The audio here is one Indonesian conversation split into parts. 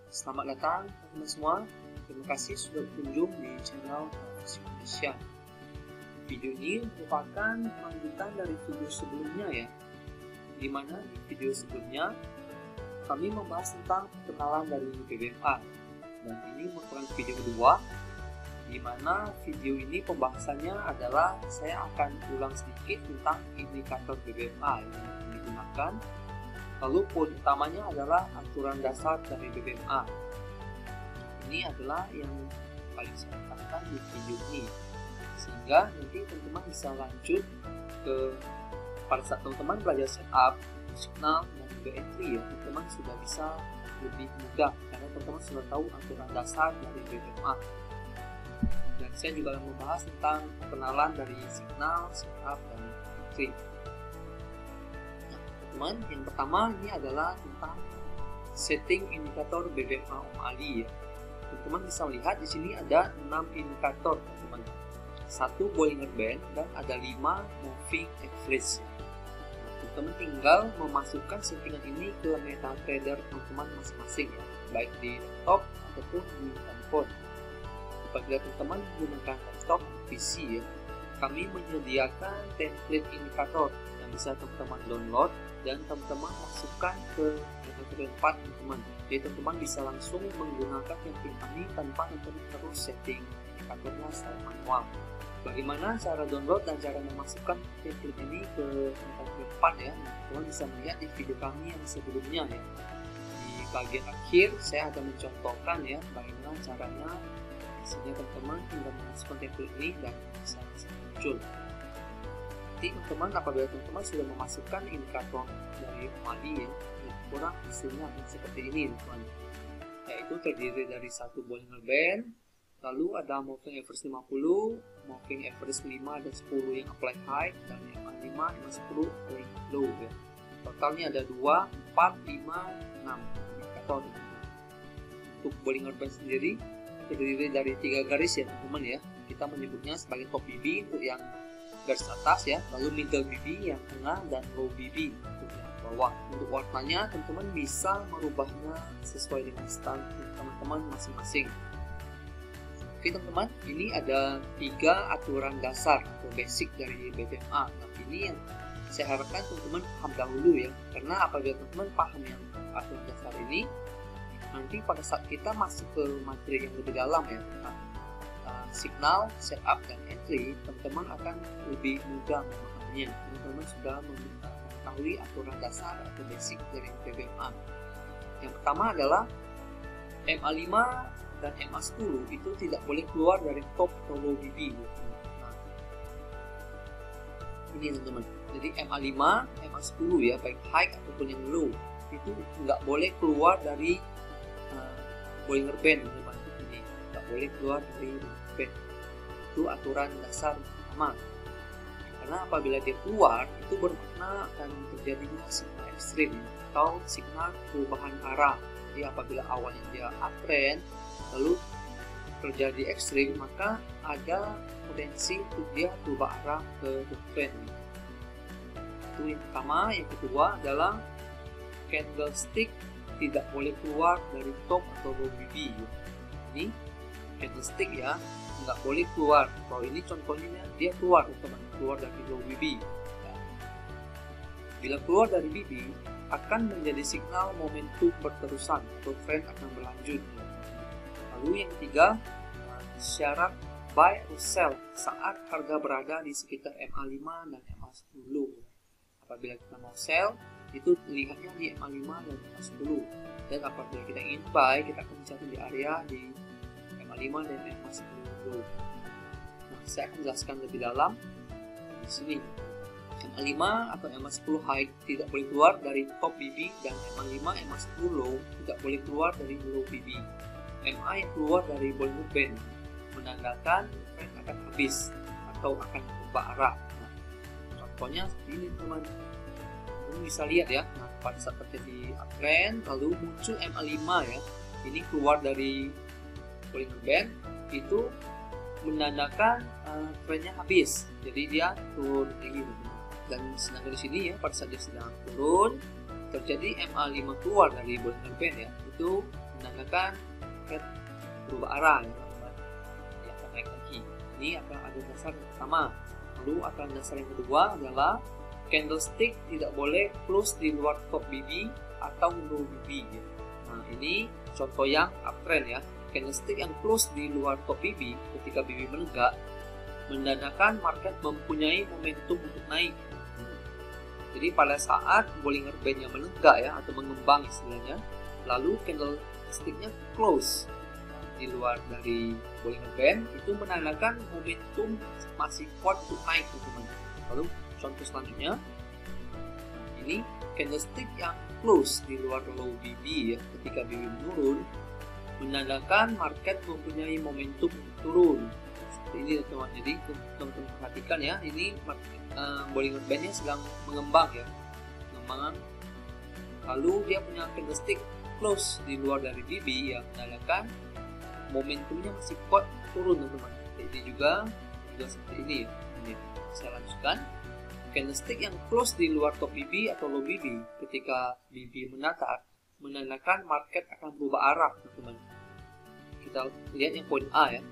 Selamat datang teman-teman semua. Terima kasih sudah berkunjung di channel Fisik Indonesia. Video ini merupakan lanjutan dari video sebelumnya ya. Di mana di video sebelumnya kami membahas tentang perkenalan dari BBMA. Dan ini merupakan video kedua, di mana video ini pembahasannya adalah saya akan ulang sedikit tentang indikator BBMA yang digunakan. Lalu poin utamanya adalah aturan dasar dari BBMA. Ini adalah yang paling saya tekankan di video ini, sehingga nanti teman-teman bisa lanjut ke pada saat teman-teman belajar setup, signal dan juga entry ya, teman-teman sudah bisa lebih mudah karena teman-teman sudah tahu aturan dasar dari BBMA. Dan saya juga akan membahas tentang pengenalan dari signal, setup dan entry. Teman, yang pertama ini adalah tentang setting indikator BBMA Om Ali ya. Teman-teman bisa lihat di sini ada 6 indikator teman-teman. 1 Bollinger Band dan ada 5 moving average. Teman-teman tinggal memasukkan settingan ini ke MetaTrader teman-teman masing-masing ya, baik di laptop ataupun di handphone. Apabila teman-teman menggunakan laptop PC ya, kami menyediakan template indikator yang bisa teman-teman download dan teman-teman masukkan ke MetaTrader 4 teman-teman. Jadi teman-teman bisa langsung menggunakan template kami tanpa teman-teman terus setting indikatornya secara manual. Bagaimana cara download dan cara memasukkan template ini ke MetaTrader 4 ya? Teman-teman bisa melihat di video kami yang sebelumnya ya. Di bagian akhir saya akan mencontohkan ya bagaimana caranya, sehingga teman-teman tinggal memasukkan template ini dan bisa muncul. Nanti teman-teman apabila teman-teman sudah memasukkan indikator dari Om Ali ya, kurang hasilnya seperti ini teman, yaitu terdiri dari 1 Bollinger Band, lalu ada moving average 50, moving average 5 dan 10 yang apply high, dan MA5, MA10 apply low ya. Totalnya ada 2, 4, 5, 6 indikator. Untuk Bollinger Band sendiri terdiri dari 3 garis ya teman-teman ya. Kita menyebutnya sebagai top BB untuk yang garis atas ya, lalu middle BB yang tengah, dan low BB untuk yang bawah. Untuk warnanya teman-teman bisa merubahnya sesuai dengan style teman-teman masing-masing. Oke teman-teman, ini ada 3 aturan dasar atau basic dari BBMA. Nah ini yang saya harapkan teman-teman paham dahulu ya, karena apabila teman-teman paham yang aturan dasar ini, nanti pada saat kita masuk ke materi yang lebih dalam ya tentang signal, setup, dan entry, teman-teman akan lebih mudah memahaminya. Teman-teman sudah mengetahui aturan dasar atau basic dari BBMA. Yang pertama adalah MA5 dan MA10 itu tidak boleh keluar dari top atau low BB. Nah, ini teman-teman. Jadi MA5, MA10 ya, baik high ataupun yang low, itu nggak boleh keluar dari Bollinger Band teman-teman. Ini nggak boleh keluar dari band. Itu aturan dasar pertama. Karena apabila dia keluar, itu bermakna akan terjadinya signal ekstrim atau signal perubahan arah. Jadi apabila awalnya dia uptrend lalu terjadi ekstrim, maka ada potensi untuk dia berubah arah ke downtrend. Itu yang pertama. Yang kedua adalah candlestick tidak boleh keluar dari top atau low BB. Ini candlestick ya, nggak boleh keluar. Kalau ini contohnya dia keluar teman, keluar dari low BB. Ya. Bila keluar dari BB akan menjadi signal momentum berterusan atau tren akan berlanjut. Lalu yang ketiga, syarat buy or sell saat harga berada di sekitar MA5 dan MA10. Apabila kita mau sell, itu lihatnya di MA5 dan MA10. Dan apabila kita ingin buy, kita akan mencari di area di MA5 dan MA10. Nah, saya akan jelaskan lebih dalam di sini. MA5 atau MA10 high tidak boleh keluar dari top BB, dan MA5, MA10 low tidak boleh keluar dari low BB. MA yang keluar dari Bollinger Band menandakan tren akan habis atau akan berubah arah. Nah, contohnya seperti ini teman. Kamu bisa lihat ya, nah, pada saat terjadi uptrend lalu muncul MA5 ya, ini keluar dari Bollinger Band, itu menandakan trennya habis, jadi dia turun tinggi. Dan sedangkan di sini ya, pada saat dia sedang turun, terjadi MA5 keluar dari Bollinger Band ya, itu menandakan market berubah arah ya teman-teman, dia akan naik lagi. Ini akan ada dasar yang pertama. Lalu akan dasar yang kedua adalah candlestick tidak boleh close di luar top BB atau low BB ya. Nah ini contoh yang uptrend ya. Candlestick yang close di luar top BB ketika BB menegak menandakan market mempunyai momentum untuk naik. Jadi pada saat Bollinger Band yang menegak ya atau mengembang istilahnya, lalu candlesticknya close di luar dari Bollinger Band, itu menandakan momentum masih kuat untuk naik teman-teman. Lalu contoh selanjutnya, ini candlestick yang close di luar low BB ya ketika BB menurun menandakan market mempunyai momentum untuk turun. Seperti ini teman-teman. Jadi teman-teman perhatikan ya, ini Bollinger Band-nya sedang mengembang ya, pengembangan. Lalu dia punya candlestick close di luar dari BB yang menandakan momentumnya masih kuat turun teman-teman. Jadi juga seperti ini ya. Ini saya lanjutkan. Candlestick yang close di luar top BB atau low BB ketika BB mendatar menandakan market akan berubah arah teman-teman. Kita lihat yang poin A ya.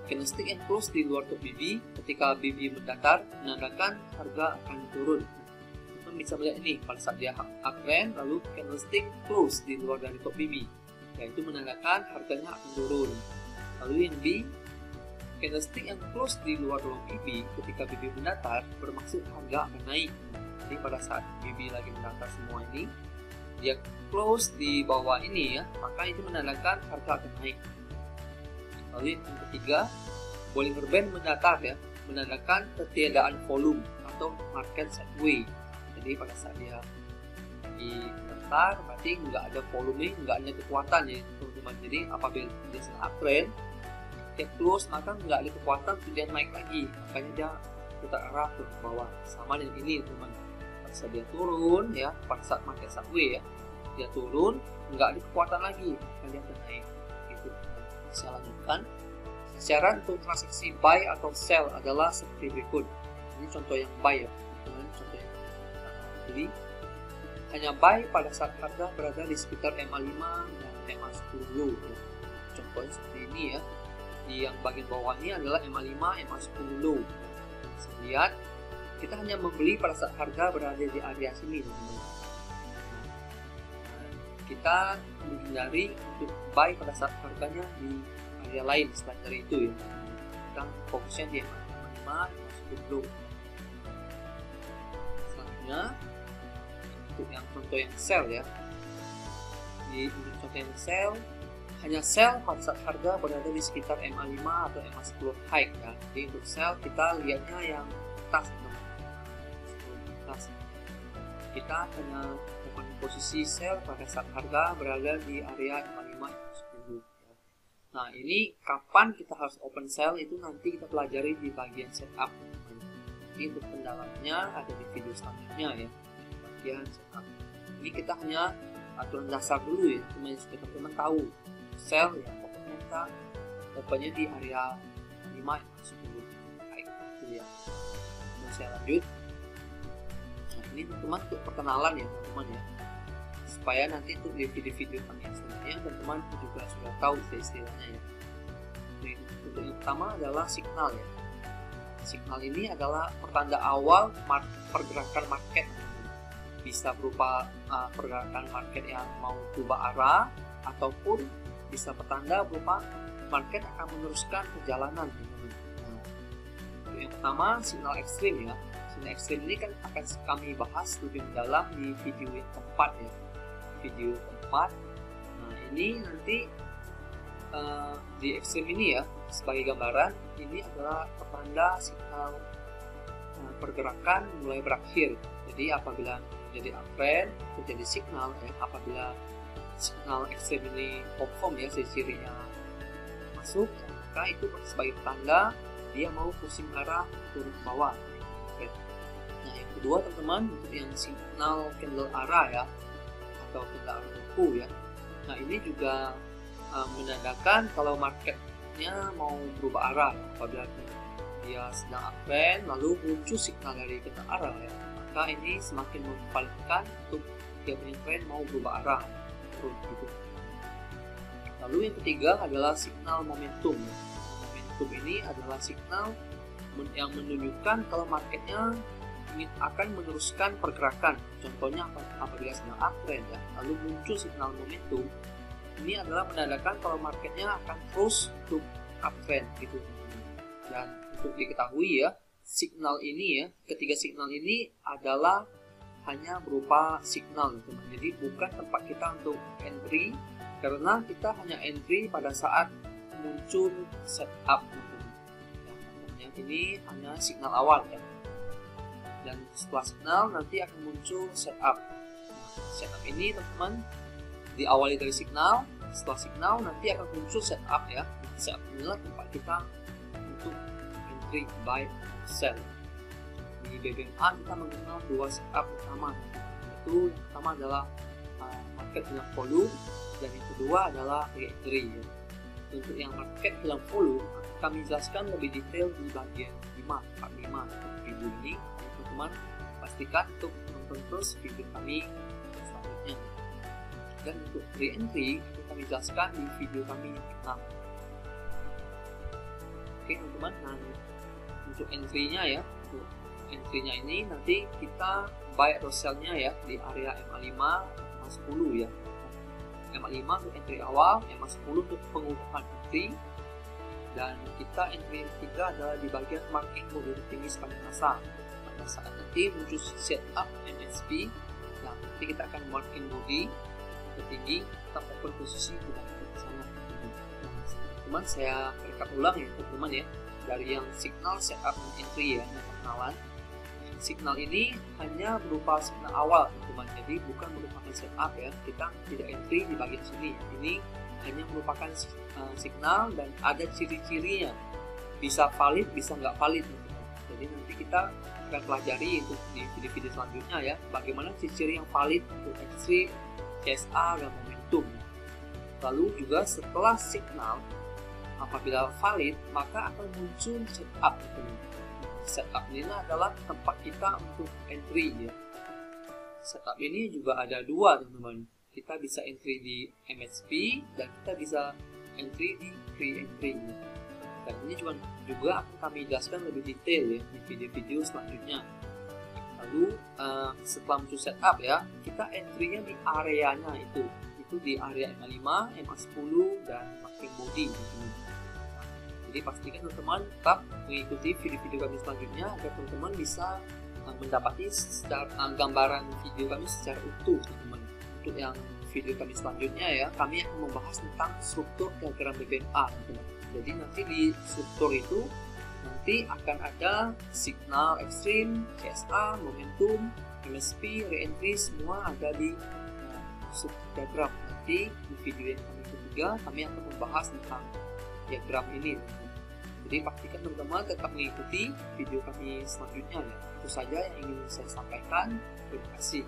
Candlestick yang close di luar top BB ketika BB mendatar menandakan harga akan turun. Kita bisa melihat ini pada saat dia uptrend lalu candlestick close di luar dari top BB, yaitu menandakan harganya akan turun. Lalu yang B, candlestick yang close di luar low BB ketika BB mendatar bermaksud harga akan naik. Jadi pada saat BB lagi mendatar semua ini, dia close di bawah ini ya, maka itu menandakan harga akan naik. Lalu yang ketiga, Bollinger Band mendatar ya, menandakan ketiadaan volume atau market sideway. Jadi pada saat dia mendatar berarti nggak ada volume, nggak ada kekuatan ya teman-teman. Jadi apabila dia sedang uptrend, dia close maka nggak ada kekuatan untuk dia naik lagi, makanya dia putar arah ke bawah. Sama dengan ini teman-teman, pada saat dia turun ya, pada saat market sideway ya, dia turun nggak ada kekuatan lagi, maka dia akan naik. Itu saya lanjutkan. Syarat untuk transaksi buy atau sell adalah seperti berikut. Ini contoh yang buy ya, contoh yang beli. Hanya buy pada saat harga berada di sekitar MA5 dan MA10 ya. Contohnya seperti ini ya. Di yang bagian bawah ini adalah MA5, MA10. Bisa lihat, kita hanya membeli pada saat harga berada di area sini teman-teman. Kita menghindari untuk buy pada saat harganya di area lain selain dari itu ya. Kita fokusnya di MA5, MA10. Selanjutnya untuk yang contoh yang sell ya. Di contoh yang sell, hanya sell pada saat harga berada di sekitar MA5 atau MA10 high ya. Jadi untuk sell kita lihatnya yang atas kita hanya melakukan posisi sell pada saat harga berada di area MA5 MA10 ya. Nah ini kapan kita harus open sell itu nanti kita pelajari di bagian setup. Jadi untuk pendalamannya ada di video selanjutnya ya, bagian setup. Ini kita hanya aturan dasar dulu ya, supaya teman-teman tahu sell ya, pokoknya kita opennya di area 5 10 kayak gitu ya. Nah, saya lanjut. Nah ini teman-teman untuk perkenalan ya teman-teman ya, supaya nanti untuk di video-video kami selanjutnya teman-teman juga sudah tahu istilahnya ya. Jadi untuk yang pertama adalah signal ya. Signal ini adalah pertanda awal pergerakan market. Bisa berupa pergerakan market yang mau berubah arah, ataupun bisa pertanda berupa market akan meneruskan perjalanan. Nah, yang pertama signal ekstrim ya. Signal ekstrim ini kan akan kami bahas lebih mendalam di video yang keempat ya. Video keempat. Nah ini nanti di ekstrim ini ya, sebagai gambaran ini adalah pertanda signal pergerakan mulai berakhir. Jadi apabila menjadi uptrend terjadi signal ya, apabila signal ekstrim ini confirm ya, cirinya masuk, maka itu sebagai tanda dia mau pusing arah turun ke bawah. Oke. Nah yang kedua teman-teman, untuk yang signal candle arah ya, atau candle arah buku ya, nah ini juga menandakan kalau marketnya mau berubah arah. Apabila dia sedang uptrend lalu muncul signal dari candle arah ya, maka maka ini semakin memvalidkan untuk dia punya tren mau berubah arah terus gitu. Lalu yang ketiga adalah signal momentum. Momentum ini adalah signal yang menunjukkan kalau marketnya akan meneruskan pergerakan. Contohnya apabila sedang uptrend ya, lalu muncul signal momentum, ini adalah menandakan kalau marketnya akan terus untuk uptrend gitu. Dan untuk diketahui ya, signal ini ya, ketiga signal ini adalah hanya berupa signal gitu. Jadi bukan tempat kita untuk entry, karena kita hanya entry pada saat muncul setup gitu. Ya, ini hanya signal awal ya. Dan setelah signal nanti akan muncul setup. Setup ini teman-teman diawali dari signal. Setelah signal nanti akan muncul setup ya. Setup inilah tempat kita untuk entry, buy, sell. Di BBMA kita mengenal dua setup utama. Yaitu yang pertama adalah market hilang volume, dan yang kedua adalah re-entry ya. Untuk yang market hilang volume kami jelaskan lebih detail di bagian 45 video ini. Teman-teman pastikan untuk menonton terus video kami selanjutnya. Dan untuk re-entry itu kami jelaskan di video kami yang ke-6. Oke teman-teman, nah untuk entry-nya ya, untuk entry-nya ini nanti kita buy atau sell-nya ya di area MA5, MA10 ya. MA5 untuk entry awal, MA10 untuk pengukuhan entry, dan kita entry yang ketiga adalah di bagian marking modul tinggi sepanjang masa. Pada saat nanti muncul setup MSP, nah nanti kita akan marking body tertinggi, kita open posisi kita ke sana. Teman-teman saya rekap ulang ya teman-teman ya, dari yang signal setup dan entry ya, pengenalan. Signal ini hanya berupa signal awal teman-teman, jadi bukan merupakan setup ya, kita tidak entry di bagian sini. Ini hanya merupakan signal dan ada ciri-cirinya, bisa valid bisa nggak valid teman-teman. Jadi nanti kita akan pelajari untuk di video-video selanjutnya ya, bagaimana ciri-ciri yang valid untuk entry, CSA dan momentum. Lalu juga setelah signal apabila valid maka akan muncul setup teman-teman. Setup ini adalah tempat kita untuk entry ya. Setup ini juga ada dua teman-teman. Kita bisa entry di MSP dan kita bisa entry di pre-entry. Dan ini juga akan kami jelaskan lebih detail ya di video-video selanjutnya. Lalu setelah muncul setup ya, kita entry-nya di areanya itu di area MA5, MA10 dan marking body. Jadi pastikan teman-teman tetap mengikuti video-video kami selanjutnya agar teman-teman bisa mendapati gambaran video kami secara utuh teman-teman. Untuk yang video kami selanjutnya ya, kami akan membahas tentang struktur diagram BBMA teman-teman. Jadi nanti di struktur itu nanti akan ada signal ekstrim, CSA, momentum, MSP, re-entry, semua ada di struktur diagram. Nanti di video yang ketiga kami akan membahas tentang diagram ini. Jadi pastikan teman-teman tetap mengikuti video kami selanjutnya ya. Itu saja yang ingin saya sampaikan. Terima kasih.